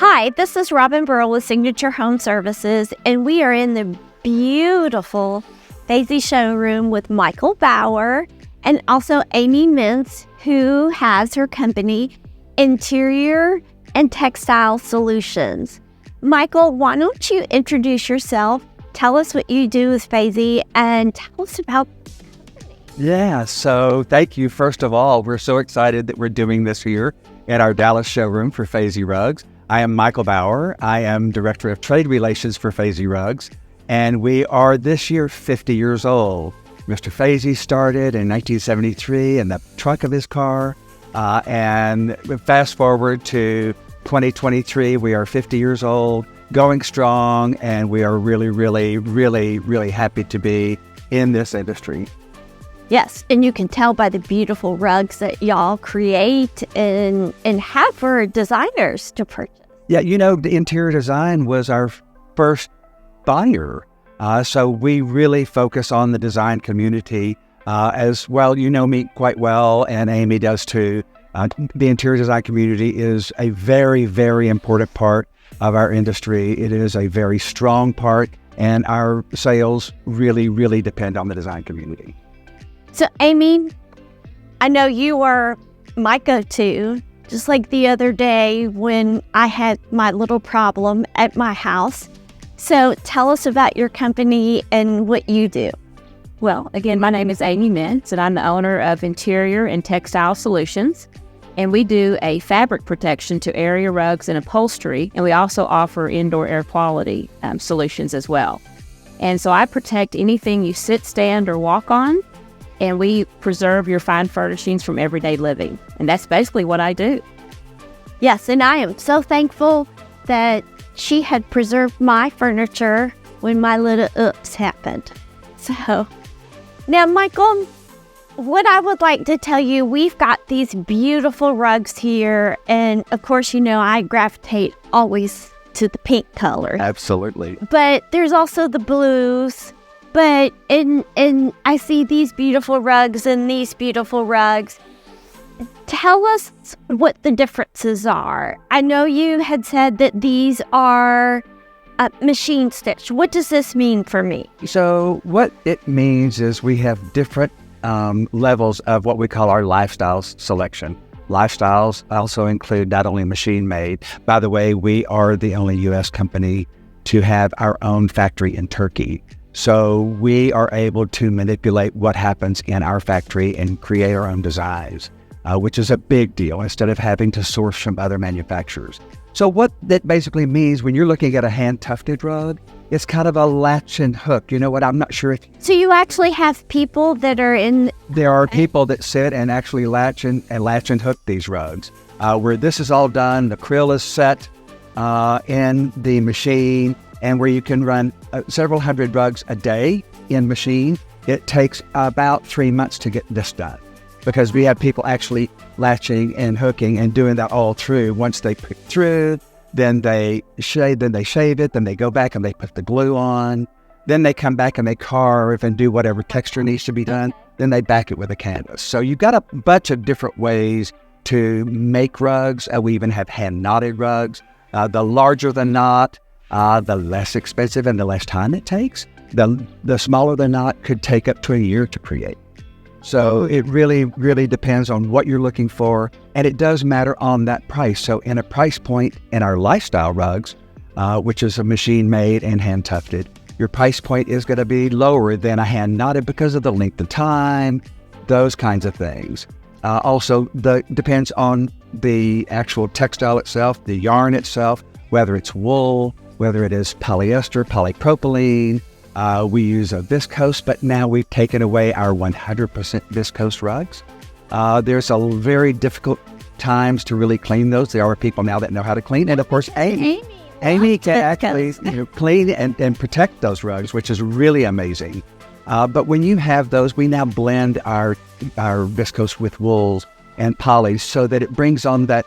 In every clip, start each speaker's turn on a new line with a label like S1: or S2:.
S1: Hi, this is Robin Burrill with Signature Home Services, and we are in the beautiful Feizy Showroom with Michael Bauer and also Amy Mintz, who has her company, Interior and Textile Solutions. Michael, why don't you introduce yourself, tell us what you do with Feizy, and tell us about the company.
S2: Yeah, so thank you. First of all, we're so excited that we're doing this here at our Dallas Showroom for Feizy Rugs. I am Michael Bauer. I am Director of Trade Relations for Feizy Rugs, and we are this year 50 years old. Mr. Feizy started in 1973 in the trunk of his car, and fast forward to 2023, we are 50 years old, going strong, and we are really happy to be in this industry.
S1: Yes, and you can tell by the beautiful rugs that y'all create and have for designers to purchase.
S2: Yeah, the interior design was our first buyer. So we really focus on the design community as well. You know me quite well, and Amy does too. The interior design community is a very important part of our industry. It is a very strong part, and our sales really depend on the design community.
S1: So, Amy, I know you are my go-to, just like the other day when I had my little problem at my house. So tell us about your company and what you do.
S3: Well, again, my name is Amy Mintz, and I'm the owner of Interior and Textile Solutions. And we do a fabric protection to area rugs and upholstery, and we also offer indoor air quality solutions as well. And so I protect anything you sit, stand, or walk on, and we preserve your fine furnishings from everyday living. And that's basically what I do.
S1: Yes, and I am so thankful that she had preserved my furniture when my little oops happened. So, now, Michael, what I would like to tell you, we've got these beautiful rugs here, and of course, I gravitate always to the pink color.
S2: Absolutely.
S1: But there's also the blues. But and I see these beautiful rugs and these beautiful rugs. Tell us what the differences are. I know you had said that these are machine stitched. What does this mean for me?
S2: So what it means is we have different levels of what we call our lifestyles selection. Lifestyles also include not only machine made. By the way, we are the only U.S. company to have our own factory in Turkey. So we are able to manipulate what happens in our factory and create our own designs, which is a big deal instead of having to source from other manufacturers. So what that basically means when you're looking at a hand-tufted rug, it's kind of a latch and hook. You know what? I'm not sure if...
S1: So you actually have people that are in...
S2: There are people that sit and actually latch and hook these rugs. Where this is all done, the krill is set in the machine, and where you can run several hundred rugs a day in machine. It takes about 3 months to get this done because we have people actually latching and hooking and doing that all through. Once they put through, then they shave it, then they go back and they put the glue on. Then they come back and they carve and do whatever texture needs to be done. Then they back it with a canvas. So you've got a bunch of different ways to make rugs. We even have hand knotted rugs. The larger the knot, the less expensive and the less time it takes. The smaller the knot could take up to a year to create. So it really depends on what you're looking for, and it does matter on that price. So in a price point in our lifestyle rugs, which is a machine made and hand tufted, your price point is going to be lower than a hand knotted because of the length of time, those kinds of things. Also, depends on the actual textile itself, the yarn itself, whether it's wool, whether it is polyester, polypropylene. We use a viscose, but now we've taken away our 100% viscose rugs. There's a very difficult times to really clean those. There are people now that know how to clean. And of course, Amy can actually clean and protect those rugs, which is really amazing. But when you have those, we now blend our viscose with wools and polys so that it brings on that,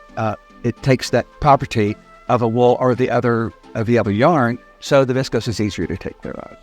S2: it takes that property of a wool or the other yarn, so the viscose is easier to take care of.